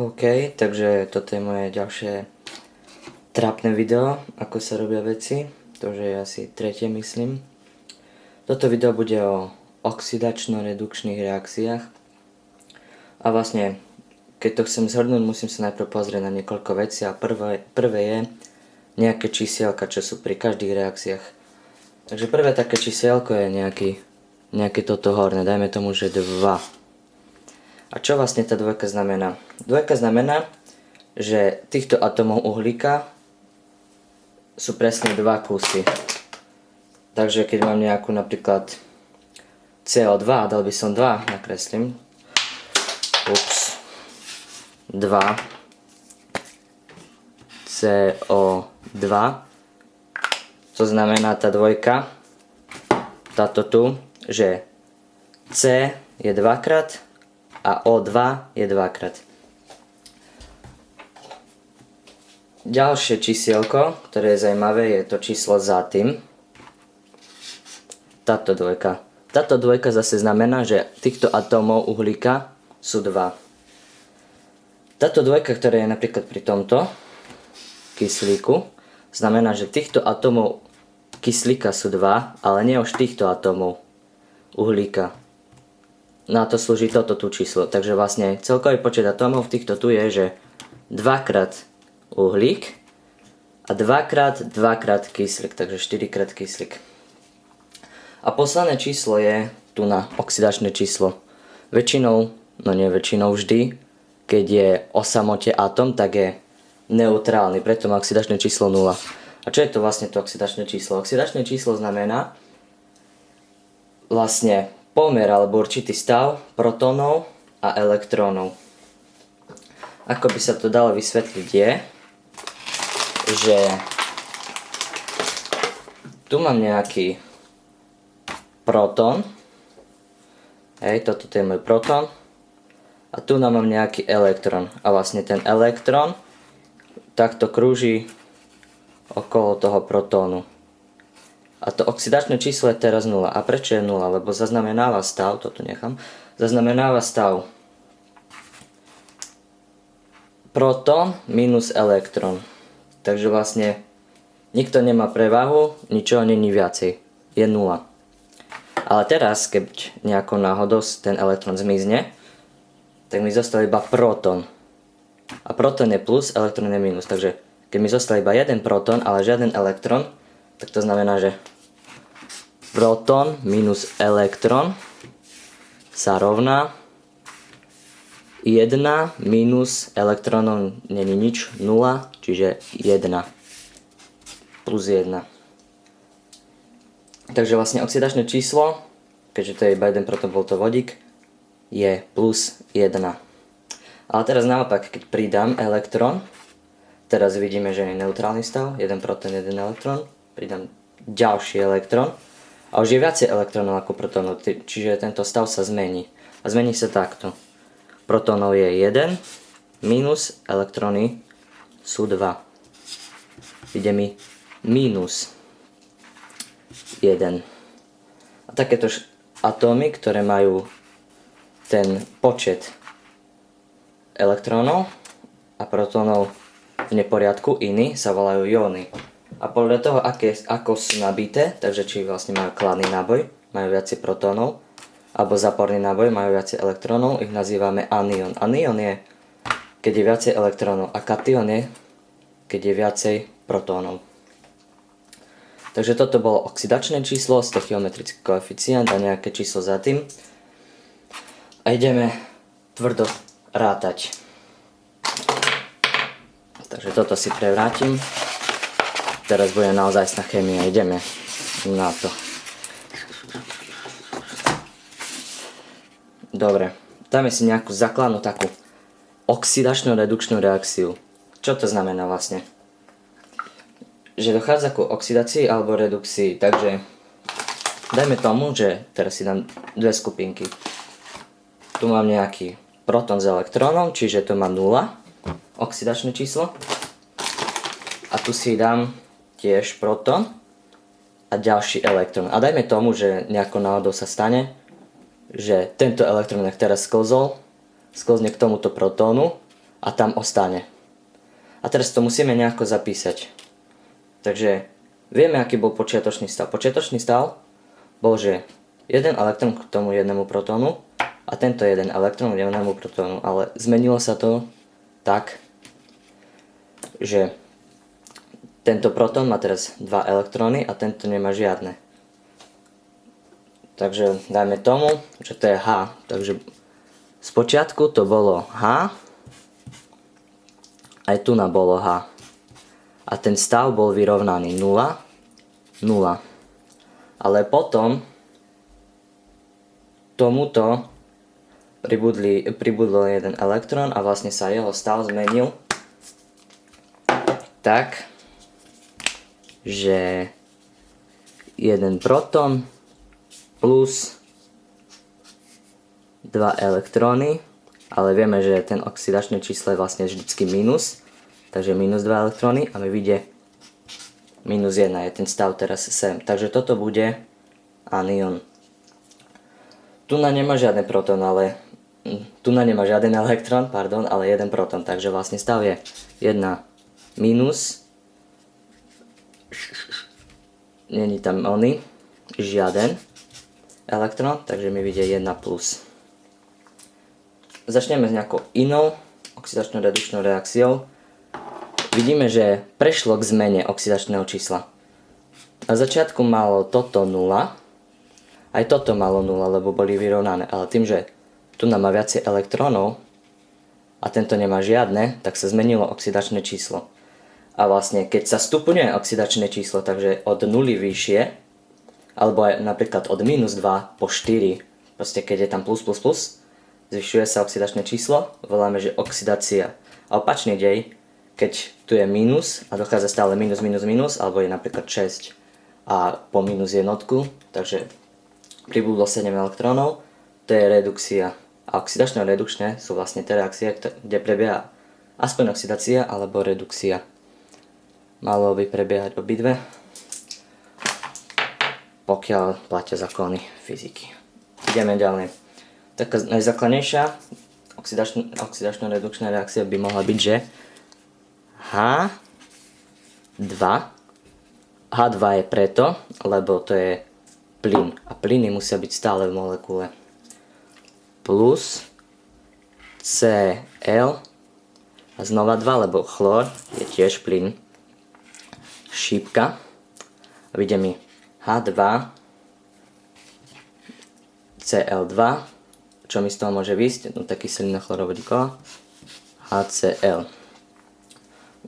OK, takže toto je moje ďalšie trápne video, ako sa robia veci. To už je asi tretie, myslím. Toto video bude o oxidačno-redukčných reakciách. A vlastne, keď to chcem zhrnúť, musím sa najprv pozrieť na niekoľko vecí. A prvé je nejaké čísielka, čo sú pri každých reakciách. Takže prvé také čísielko je nejaké toto horné, dajme tomu, že 2. A čo vlastne tá dvojka znamená? Dvojka znamená, že týchto atómov uhlíka sú presne 2 kusy. Takže keď mám nejakú napríklad CO2, dal by som 2, nakreslím. 2 CO2. To znamená tá dvojka, táto tu, že C je 2-krát a O2 je 2-krát. Ďalšie čísielko, ktoré je zaujímavé, je to číslo za tým. Táto dvojka. Táto dvojka zase znamená, že týchto atómov uhlíka sú 2. Táto dvojka, ktorá je napríklad pri tomto kyslíku, znamená, že týchto atómov kyslíka sú 2, ale nie už týchto atómov uhlíka. Na to slúži toto tu číslo. Takže vlastne celkový počet atómov v týchto tu je, že 2-krát uhlík a 2-krát kyslík, takže 4-krát kyslík. A posledné číslo je tu na oxidačné číslo. Väčšinou, no nie väčšinou, vždy, keď je o samote atóm, tak je neutrálny, preto má oxidačné číslo 0. A čo je to vlastne to oxidačné číslo? Oxidačné číslo znamená vlastne pomer alebo určitý stav protónov a elektrónov. Ako by sa to dalo vysvetliť je, že tu mám nejaký protón, toto je môj protón, a tu mám nejaký elektrón. A vlastne ten elektrón takto krúži okolo toho protónu. A to oxidačné číslo je teraz 0. A prečo je 0? Lebo zaznamenáva stav, to tu nechám, zaznamenáva stav protón minus elektrón. Takže vlastne nikto nemá prevahu, ničoho není viacej. Je 0. Ale teraz, keď nejakou náhodou ten elektrón zmizne, tak mi zostal iba protón. A protón je plus, elektrón je minus. Takže keď mi zostal iba jeden protón, ale žiaden elektrón, tak to znamená, že protón minus elektrón sa rovná 1 minus elektrónov není nič, 0, čiže 1 plus 1. Takže vlastne oxidačné číslo, keďže to je iba jeden protón, bol to vodík, je plus 1. Ale teraz naopak, keď pridám elektrón, teraz vidíme, že je neutrálny stav, jeden protón, jeden elektrón, pridám ďalší elektrón a už je viacej elektrónov ako protónov, čiže tento stav sa zmení. A zmení sa takto. Protónov je 1 minus elektróny sú 2. Ide mi minus 1. A takéto atómy, ktoré majú ten počet elektrónov a protónov v neporiadku iný, sa volajú jóny. A podľa toho, ako sú nabité, takže či vlastne majú kladný náboj, majú viacej protónov, alebo záporný náboj, majú viacej elektrónov, ich nazývame anión. Anión je, keď je viacej elektrónov, a kation je, keď je viacej protónov. Takže toto bolo oxidačné číslo, stoichiometrický koeficient a nejaké číslo za tým. A ideme tvrdo rátať. Takže toto si prevrátim. Teraz bude naozajstná chémia. Ideme na to. Dobre. Dáme si nejakú základnú takú oxidačnú redukčnú reakciu. Čo to znamená vlastne? Že dochádza ku oxidácii alebo redukcii. Takže dajme tomu, že teraz si dám dve skupinky. Tu mám nejaký protón s elektrónom, čiže to má 0 oxidačné číslo. A tu si dám tiež protón a ďalší elektrón. A dajme tomu, že nejako náhodou sa stane, že tento elektrón, ak teraz sklzne k tomuto protónu a tam ostane. A teraz to musíme nejako zapísať. Takže vieme, aký bol počiatočný stav. Počiatočný stav bol, že jeden elektrón k tomu jednému protónu a tento jeden elektrón k jednému protónu. Ale zmenilo sa to tak, že tento protón má teraz 2 elektróny a tento nemá žiadne. Takže dajme tomu, že to je H. Takže spočiatku to bolo H, aj tu na bolo H. A ten stav bol vyrovnaný 0, 0. Ale potom tomuto pribudol jeden elektrón a vlastne sa jeho stav zmenil tak, že jeden protón plus 2 elektróny, ale vieme, že ten oxidačné číslo je vlastne vždycky minus, takže minus 2 elektróny a mi vyjde minus 1, je ten stav teraz sem. Takže toto bude anion. Tu nemá žiadny protón, ale tu nemá žiaden elektrón, pardon, ale jeden protón, takže vlastne stav je 1 minus, není tam žiaden elektrón, takže mi vyjde 1 plus. Začneme s nejakou inou oxidačno-redukčnou reakciou. Vidíme, že prešlo k zmene oxidačného čísla. Na začiatku malo toto 0, aj toto malo 0, lebo boli vyrovnané, ale tým, že tu nám má viacej elektrónov a tento nemá žiadne, tak sa zmenilo oxidačné číslo. A vlastne, keď sa stupňuje oxidačné číslo, takže od 0 vyššie, alebo aj napríklad od minus 2 po 4, proste keď je tam plus, zvyšuje sa oxidačné číslo, voláme, že oxidácia. A opačný dej, keď tu je minus a dochádza stále minus, alebo je napríklad 6 a po minus jednotku, takže pribudlo 7 elektrónov, to je redukcia. A oxidačné a redukčné sú vlastne tie reakcie, kde prebieha aspoň oxidácia alebo redukcia. Malo by prebiehať obidve, pokiaľ platia zákony fyziky. Ideme ďalej. Taká najzákladnejšia oxidačno-redukčná reakcia by mohla byť, že H2 je preto, lebo to je plyn. A plyny musia byť stále v molekule. Plus Cl a znova 2, lebo chlór je tiež plyn. Šípka. A vidie mi H2 Cl2. Čo mi z toho môže výjsť? No taký kyselina chlorovodíková. HCl.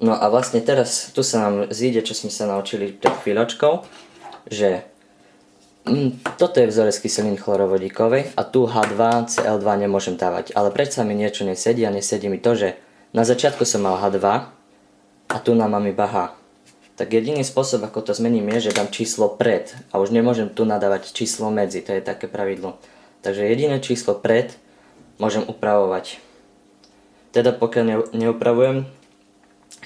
No a vlastne teraz tu sa nám zíde, čo sme sa naučili pred chvíľočkou, že toto je vzorec kyseliny chlorovodíkovej a tu H2Cl2 nemôžem dávať. Ale predsa mi niečo nesedí a nesedí mi to, že na začiatku som mal H2 a tu nám mám iba H. Tak jediný spôsob, ako to zmením, je, že dám číslo pred a už nemôžem tu nadávať číslo medzi, to je také pravidlo. Takže jediné číslo pred môžem upravovať. Teda pokiaľ neupravujem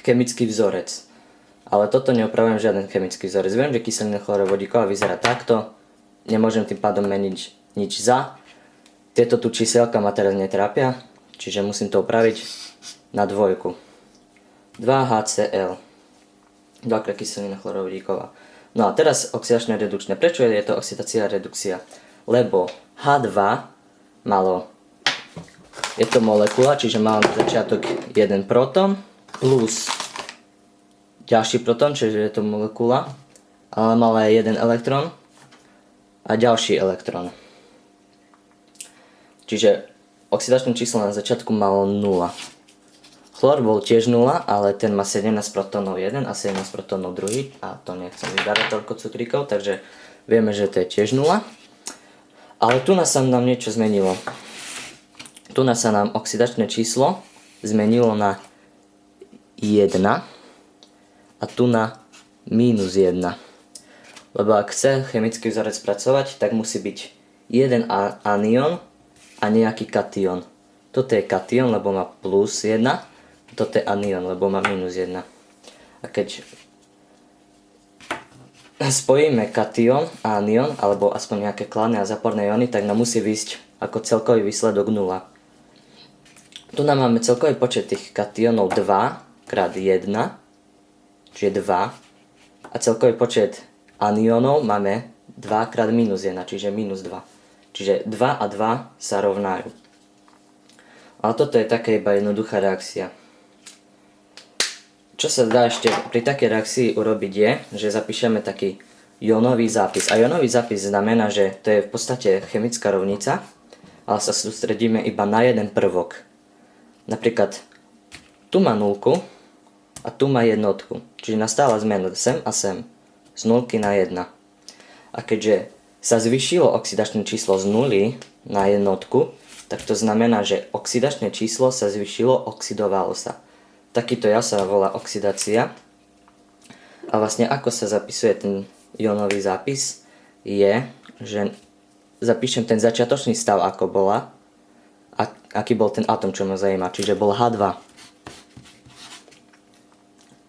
chemický vzorec. Ale toto neupravujem žiaden chemický vzorec. Viem, že kyselina chlorovodíková vyzerá takto. Nemôžem tým pádom meniť nič za. Tieto tu číselka ma teraz netrápia, čiže musím to upraviť na dvojku. 2HCl. Dvakrát kyselina chlorovodíková. No a teraz oxidačné redukčné. Prečo je to oxidácia a redukcia? Lebo H2 malo, je to molekula, čiže mal na začiatok jeden protón plus ďalší protón, čiže je to molekula, ale mal aj jeden elektrón a ďalší elektrón. Čiže oxidačné číslo na začiatku malo 0. Chlór bol tiež 0, ale ten má 17 protónov 1 a 17 protónov 2 a to nechcem vyberať toľko cukríkov, takže vieme, že to je tiež 0. Ale tu sa nám niečo zmenilo. Tu sa nám oxidačné číslo zmenilo na 1 a tu na minus 1. Lebo ak chce chemický vzorec spracovať, tak musí byť jeden anion a nejaký kation. Toto je kation, lebo má plus 1. Toto je anion, lebo má minus 1. A keď spojíme kation a anion, alebo aspoň nejaké kladné a záporné iony, tak nám musí výjsť ako celkový výsledok 0. Tu nám máme celkový počet tých kationov 2 krát 1, čiže 2. A celkový počet anionov máme 2 krát minus 1, čiže minus 2. Čiže 2 a 2 sa rovnajú. Ale toto je taká iba jednoduchá reakcia. Čo sa dá ešte pri takej reakcii urobiť je, že zapíšeme taký jónový zápis. A jónový zápis znamená, že to je v podstate chemická rovnica, ale sa sústredíme iba na jeden prvok. Napríklad tu má nulku a tu má jednotku. Čiže nastáva zmena sem a sem. Z nulky na 1. A keďže sa zvýšilo oxidačné číslo z nuly na jednotku, tak to znamená, že oxidačné číslo sa zvýšilo, oxidovalo sa. Takýto jav sa volá oxidácia. A vlastne ako sa zapisuje ten jónový zápis je, že zapíšem ten začiatočný stav, ako bola, a aký bol ten atom, čo ma zaujíma, čiže bol H2.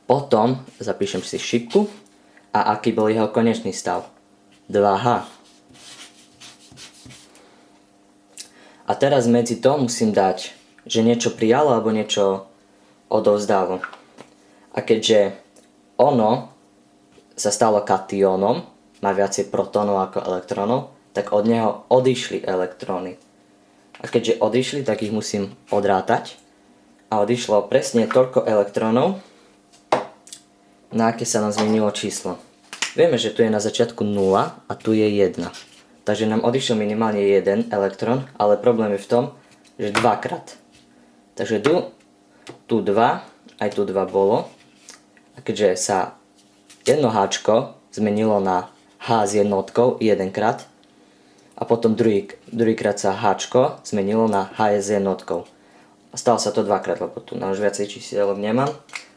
Potom zapíšem si šipku a aký bol jeho konečný stav, 2H. A teraz medzi to musím dať, že niečo prijalo alebo niečo odovzdalo. A keďže ono sa stalo kationom, má viacej protónov ako elektrónov, tak od neho odišli elektróny. A keďže odišli, tak ich musím odrátať. A odišlo presne toľko elektrónov, na aké sa nám zmenilo číslo. Vieme, že tu je na začiatku 0 a tu je 1. Takže nám odišiel minimálne 1 elektrón, ale problém je v tom, že dvakrát. Takže tu 2, aj tu 2 bolo. A keďže sa jedno háčko zmenilo na H s jednotkou jedenkrát, a potom druhýkrát sa háčko zmenilo na H s jednotkou. A stalo sa to dvakrát, lebo tu na už viacej čísielok nemám.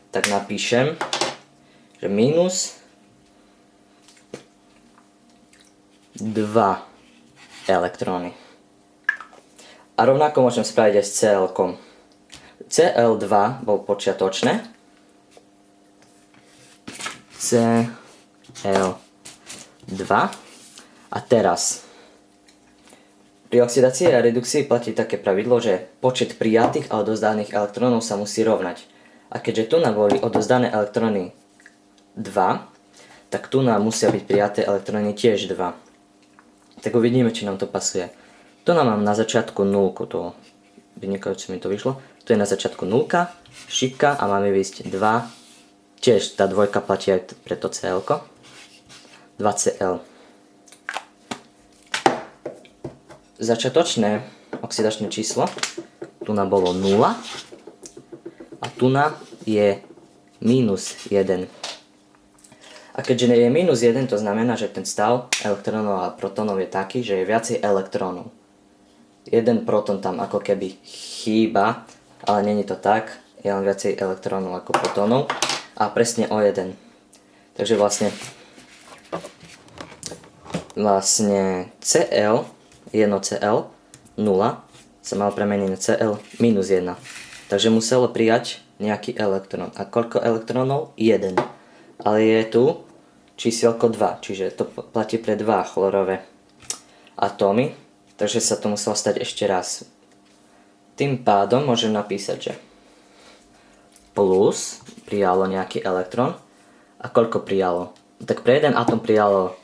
Tak napíšem, že minus 2 elektróny. A rovnako môžem spraviť aj s Cl-kom. Cl2 bol počiatočné. Cl2. A teraz pri oxidácii a redukcii platí také pravidlo, že počet prijatých a odovzdaných elektrónov sa musí rovnať. A keďže tu nám boli odovzdané elektróny 2, tak tu nám musia byť prijaté elektróny tiež 2. Tak uvidíme, či nám to pasuje. Tu nám mám na začiatku nulku, to vynikajúco mi to vyšlo. Tu je na začiatku nulka, šipka a máme vysť 2. Tiež tá dvojka platí aj pre to Cl-ko. 2Cl. Začiatočné oxidačné číslo, tu nám bolo 0 a tu nám je minus 1. A keďže je minus 1, to znamená, že ten stav elektrónov a protónov je taký, že je viacej elektrónov. Jeden protón tam ako keby chýba, ale není to tak, je len viacej elektrónov ako protónov a presne o 1. Takže vlastne Cl 1Cl 0 sa mal premeniť na Cl minus 1. Takže muselo prijať nejaký elektrón. A koľko elektrónov? 1. Ale je tu čísielko 2, čiže to platí pre 2 chlorové atómy. Takže sa to muselo stať ešte raz. Tým pádom môžem napísať, že plus prijalo nejaký elektrón. A koľko prijalo? Tak pre jeden atóm prijalo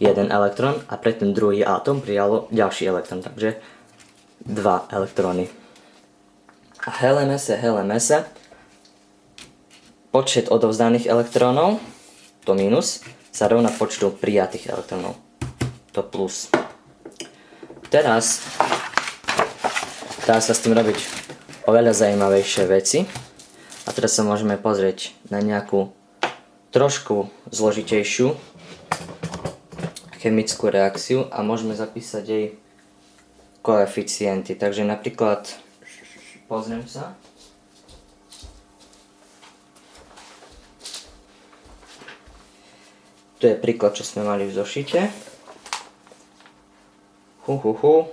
1 elektrón a pre ten druhý atóm prijalo ďalší elektrón, takže 2 elektróny. A LMS, počet odovzdaných elektrónov, to minus, sa rovná počtu prijatých elektrónov, to plus. Teraz dá sa s tým robiť oveľa zaujímavejšie veci. A teraz sa môžeme pozrieť na nejakú trošku zložitejšiu chemickú reakciu a môžeme zapísať jej koeficienty. Takže napríklad, pozriem sa. Tu je príklad, čo sme mali v zošite. To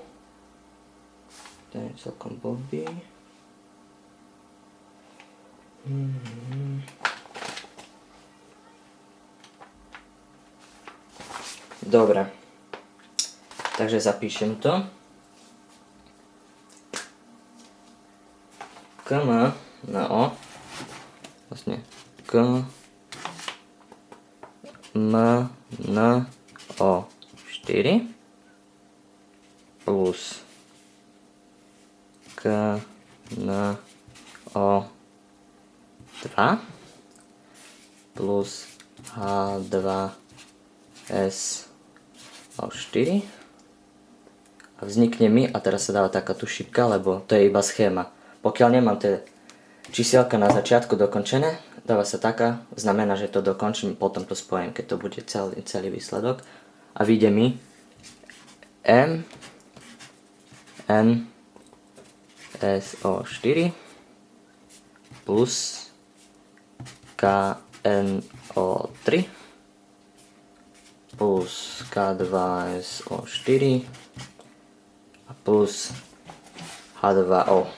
je celkom blbý. Dobre, takže zapíšem to. Km na O, vlastne K, M, N, O 4 plus K, N, O 2 plus H2, S, O4 a vznikne mi, a teraz sa dáva taká tu šipka, lebo to je iba schéma. Pokiaľ nemám tie čísielka na začiatku dokončené, dáva sa taká, znamená, že to dokončím, potom to spojím, keď to bude celý výsledok. A vyjde mi M, N, S, O 4 plus K, N, O 3 plus K2, S, O 4 a plus H2O.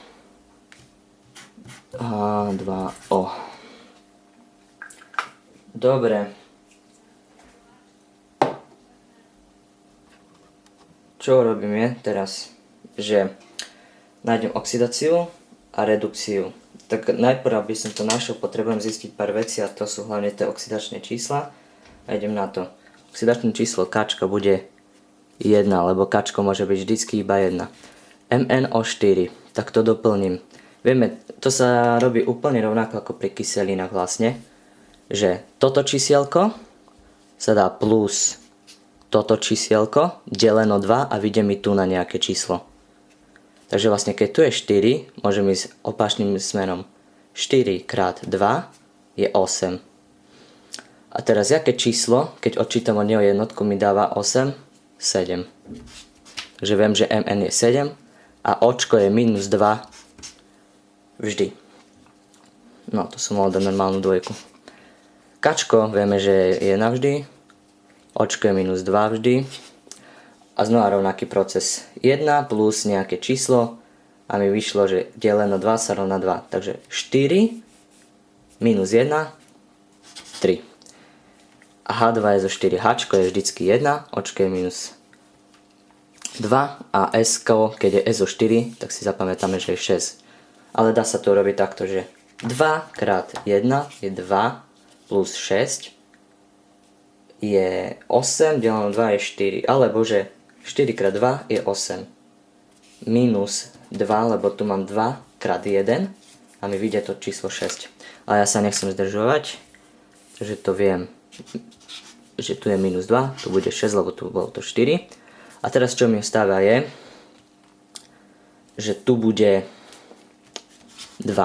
H2O. Dobre. Čo robím je teraz, že nájdem oxidáciu a redukciu. Tak najprv, aby som to našiel, potrebujem zistiť pár vecí a to sú hlavne tie oxidačné čísla. A idem na to. Oxidačné číslo K bude 1, lebo K môže byť vždycky iba 1. MnO4, tak to doplním. Vieme, to sa robí úplne rovnako ako pri kyselinách vlastne, že toto čísielko sa dá plus toto čísielko deleno 2 a vyjde mi tu na nejaké číslo. Takže vlastne keď tu je 4, môžem ísť opačným smerom. 4 krát 2 je 8. A teraz jaké číslo, keď odčítam od neho jednotku, mi dáva 8? 7. Takže viem, že mn je 7 a očko je minus 2 vždy. No, to som mohol dať normálnu dvojku. Kačko vieme, že je navždy. Očko je minus 2 vždy. A znova rovnaký proces. 1 plus nejaké číslo a mi vyšlo, že deleno 2 sa rovná 2. Takže 4 minus 1, 3. A H2 je zo 4. Hčko je vždycky 1, očko je minus 2 a S, keď je S zo 4, tak si zapamätáme, že je 6. Ale dá sa to robiť takto, že 2 krát 1 je 2 plus 6 je 8, deleno 2 je 4, alebo že 4 krát 2 je 8 minus 2, lebo tu mám 2 krát 1 a mi vyjde to číslo 6. Ale ja sa nechcem zdržovať, takže to viem, že tu je minus 2, tu bude 6, lebo tu bolo to 4. A teraz čo mi ostáva je, že tu bude 2.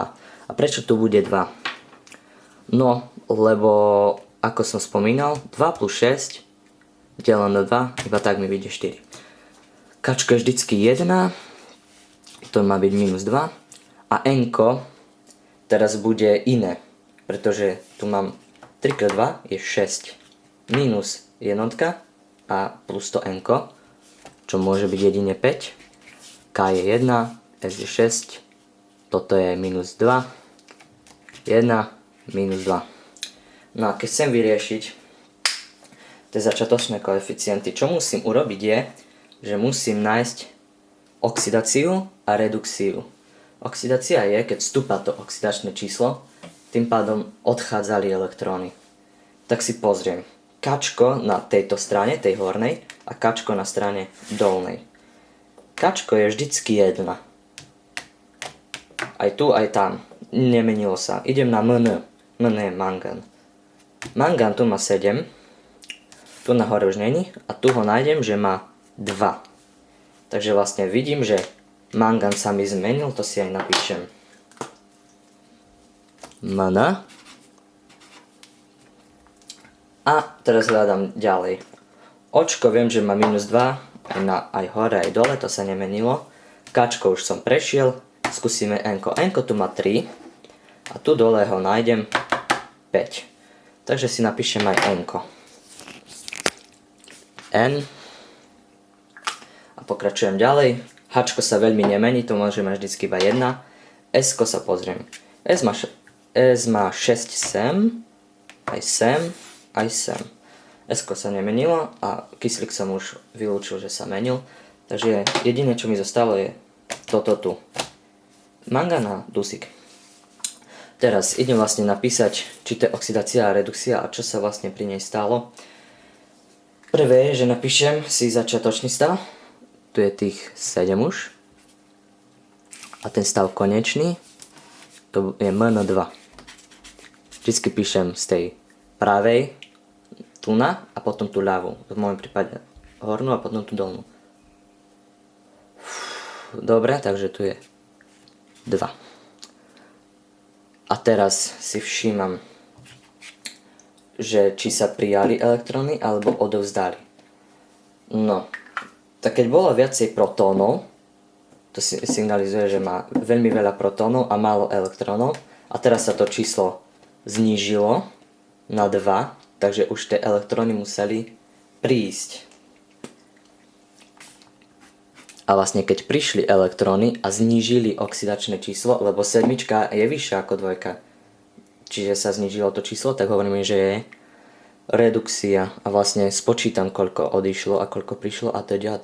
A prečo tu bude 2? No, lebo ako som spomínal, 2 plus 6 deleno 2, iba tak mi vyjde 4. Kačko je vždycky 1, to má byť minus 2. A n-ko teraz bude iné, pretože tu mám 3 x 2 je 6. Minus jednotka a plus to n-ko, čo môže byť jedine 5. K je 1, S je 6, toto je minus 2, 1, minus 2. No a keď chcem vyriešiť tie začiatočné koeficienty, čo musím urobiť je, že musím nájsť oxidáciu a redukciu. Oxidácia je, keď vstúpa to oxidačné číslo, tým pádom odchádzali elektróny. Tak si pozriem. Kačko na tejto strane, tej hornej, a kačko na strane dolnej. Kačko je vždycky 1. Aj tu, aj tam. Nemenilo sa. Idem na Mn. Mn je mangan. Mangan tu má 7. Tu nahore už není. A tu ho nájdem, že má 2. Takže vlastne vidím, že mangan sa mi zmenil. To si aj napíšem. Mn. A teraz hľadám ďalej. Očko viem, že má minus 2. Aj hore, aj dole. To sa nemenilo. Kačko už som prešiel. Skúsime n-ko. N-ko tu má 3. A tu dole ho nájdem 5. Takže si napíšem aj n-ko. N. A pokračujem ďalej. Hčko sa veľmi nemení, to môže mať vždycky iba 1. S-ko sa pozriem. S má 6 sem, aj sem, aj sem. S-ko sa nemenilo a kyslík som už vylúčil, že sa menil. Takže jediné, čo mi zostalo je toto tu. Mangan a dusík. Teraz idem vlastne napísať, či to je oxidácia a redukcia a čo sa vlastne pri nej stalo. Prvé je, že napíšem si začiatočný stav. Tu je tých 7 už. A ten stav konečný, to je MN2. Vždycky píšem z tej pravej tu na a potom tú ľavú. V môjom prípade hornú a potom tú dolnú. Dobre, takže tu je 2. A teraz si všímam, že či sa prijali elektróny alebo odovzdali. No, tak keď bolo viacej protónov, to signalizuje, že má veľmi veľa protónov a málo elektrónov. A teraz sa to číslo znížilo na 2, takže už tie elektróny museli prísť. A vlastne keď prišli elektróny a znížili oxidačné číslo, lebo 7 je vyššia ako 2, čiže sa znížilo to číslo, tak hovoríme, že je redukcia. A vlastne spočítam, koľko odišlo a koľko prišlo a teda.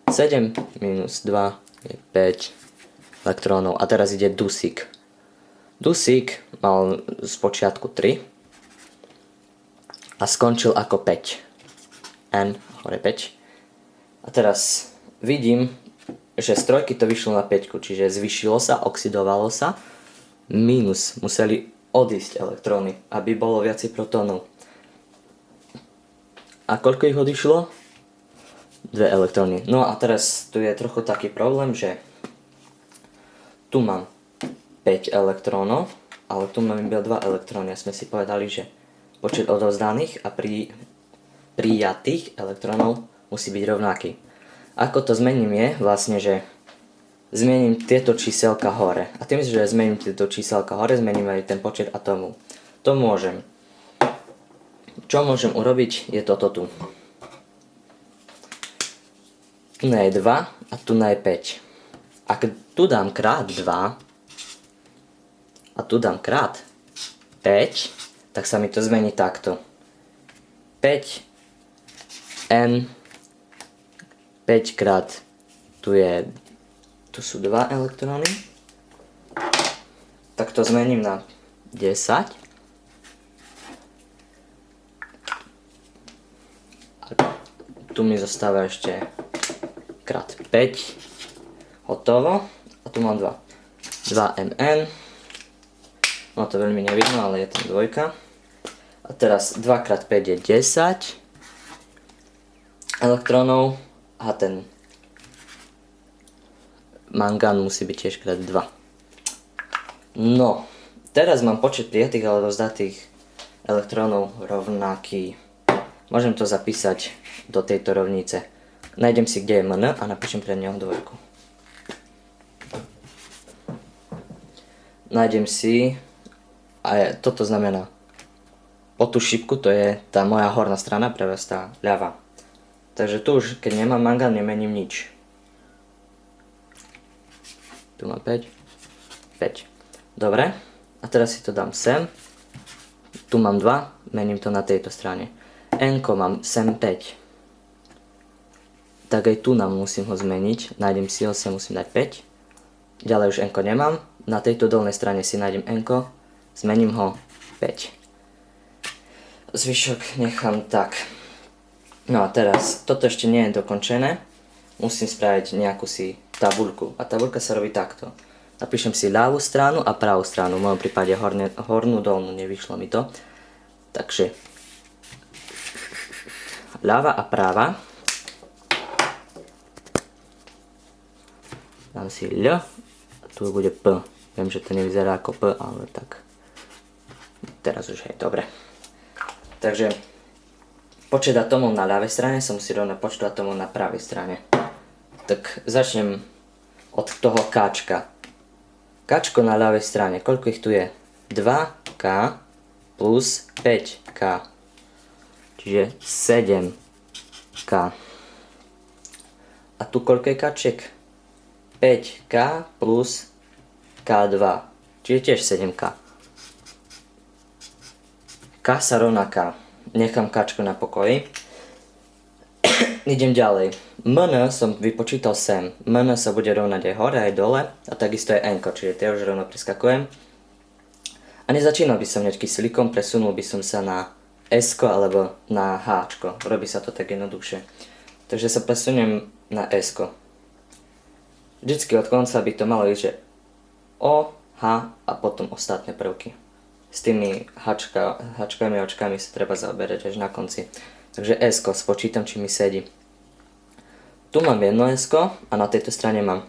7 minus 2 je 5 elektrónov. A teraz ide dusík. Dusík mal z počiatku 3 a skončil ako 5. N hore 5. A teraz vidím, že z 3 to vyšlo na 5, čiže zvyšilo sa, oxidovalo sa, minus museli odísť elektróny, aby bolo viacej protónov. A koľko ich odišlo? 2 elektróny. No a teraz tu je trochu taký problém, že tu mám 5 elektrónov, ale tu mám iba 2 elektróny. A sme si povedali, že počet odovzdaných a prijatých elektrónov musí byť rovnaký. Ako to zmením je vlastne, že zmením tieto číselka hore. A tým, že zmením tieto číselka hore, zmením aj ten počet atómov. To môžem. Čo môžem urobiť, je toto tu. Tu je 2 a tu je 5. Ak tu dám krát 2 a tu dám krát 5, tak sa mi to zmení takto. 5 N 5 krát tu sú 2 elektróny, tak to zmením na 10 a tu mi zostáva ešte krát 5, hotovo, a tu mám 2 2mn, no to veľmi nevidno, ale je tam 2 a teraz 2 krát 5 je 10 elektrónov. A ten mangán musí byť tiež krát 2. No, teraz mám počet prijatých a odovzdatých elektrónov rovnaký. Môžem to zapísať do tejto rovnice. Nájdem si, kde je Mn a napíšem pre neho 2. Nájdem si, a toto znamená, po tú šipku to je tá moja horná strana, previac tá ľava. Takže tu už, keď nemám mangán, nemením nič. Tu mám 5. Dobre. A teraz si to dám sem. Tu mám 2, mením to na tejto strane. N-ko mám sem 5. Tak aj tu nám musím ho zmeniť. Nájdem si ho, sem musím dať 5. Ďalej už N-ko nemám. Na tejto dolnej strane si nájdem N-ko. Zmením ho 5. Zvyšok nechám tak. No a teraz, toto ešte nie je dokončené, musím spraviť nejakú si tabuľku. A tabuľka sa robí takto. Napíšem si ľavú stranu a pravú stranu, v mojom prípade hornú, dolnú, nevyšlo mi to. Takže, ľava a práva. Dám si L, a tu bude P. Viem, že to nevyzerá ako P, ale tak, teraz už je dobre. Takže, počet atómov na ľavej strane sa musí rovnať počtu atómov na pravej strane. Tak začnem od toho Kčka. Kčko na ľavej strane, koľko ich tu je? 2K plus 5K. Čiže 7K. A tu koľko je Kček? 5K plus K2. Čiže tiež 7K. K sa rovná K. Nechám Kčko na pokoji. Idem ďalej. Mn som vypočítal sem. Mn sa bude rovnať aj hore, aj dole. A takisto je N, čiže tie už rovno preskakujem. A nezačínal by som hneď kyslíkom, presunul by som sa na S alebo na H. Robí sa to tak jednoduchšie. Takže sa presuniem na S. Vždycky od konca by to malo ísť, že O, H a potom ostatné prvky. S tými hačkami a očkami sa treba zaoberať až na konci. Takže S spočítam, či mi sedí. Tu mám jedno S a na tejto strane mám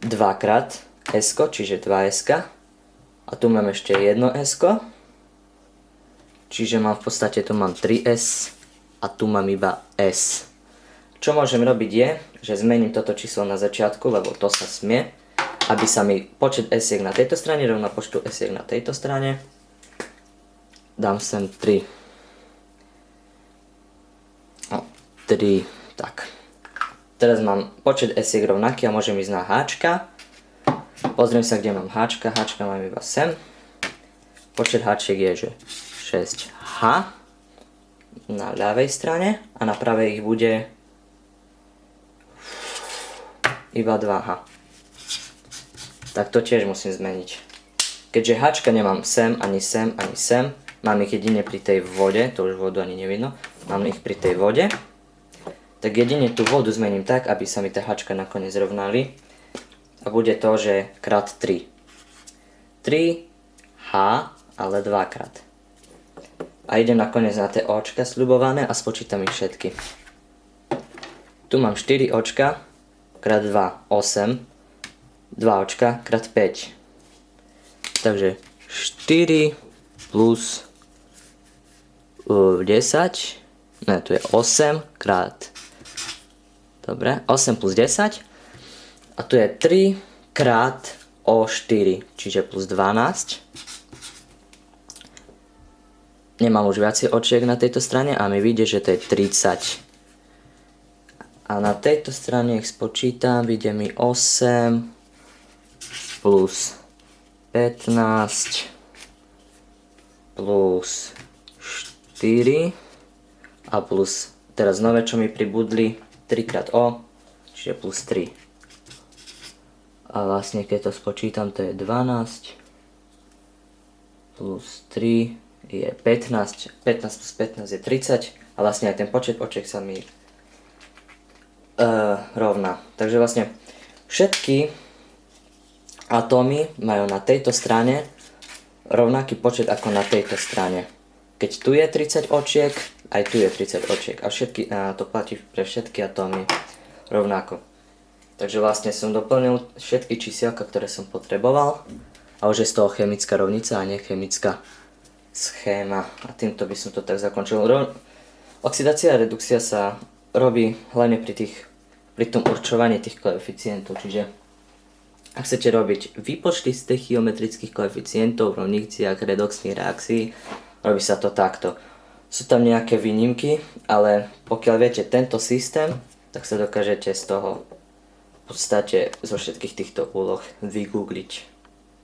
2x S, čiže 2S. A tu mám ešte jedno S, čiže mám v podstate tu mám 3S a tu mám iba S. Čo môžem robiť je, že zmením toto číslo na začiatku, lebo to sa smie, aby sa mi počet S-iek na tejto strane rovná počtu S-iek na tejto strane. Dám sem 3. 3, tak. Teraz mám počet S-iek rovnaký a môžem ísť na H. Pozriem sa, kde mám H. H mám iba sem. Počet H-iek je, že 6H na ľavej strane a na pravej ich bude iba 2H. Tak to tiež musím zmeniť. Keďže H nemám sem, ani sem, ani sem, mám ich jedine pri tej vode, to už vodu ani nevidno, mám ich pri tej vode, tak jedine tú vodu zmením tak, aby sa mi tie H nakoniec rovnali. A bude to, že krát 3. 3H, ale 2 krát. A idem nakoniec na tie očka sľubované a spočítam ich všetky. Tu mám 4 očka, krát 2, 8. 2 očka, krát 5. Takže 4 plus 10. Ne, tu je 8 krát. Dobre, 8 plus 10. A tu je 3 krát o 4, čiže plus 12. Nemám už viacej očiek na tejto strane a mi vyjde, že to je 30. A na tejto strane ich spočítam, vyjde mi 8 plus 15 plus 4 a plus, teraz nové, čo mi pribudli, 3 krát O, čiže plus 3. A vlastne keď to spočítam, to je 12 plus 3 je 15, 15 plus 15 je 30 a vlastne aj ten počet očiek sa mi rovná. Takže vlastne všetky atómy majú na tejto strane rovnaký počet ako na tejto strane. Keď tu je 30 očiek, aj tu je 30 očiek a to platí pre všetky atómy rovnako. Takže vlastne som doplnil všetky čísielka, ktoré som potreboval a už je z toho chemická rovnica a nie chemická schéma. A týmto by som to tak zakončil. Oxidácia a redukcia sa robí hlavne pri tom určovaní tých koeficientov. Čiže ak chcete robiť výpočty z tých geometrických koeficientov v rovníciach redoxných reakcií, robí sa to takto. Sú tam nejaké výnimky, ale pokiaľ viete tento systém, tak sa dokážete z toho v podstate zo všetkých týchto úloh vygoogliť.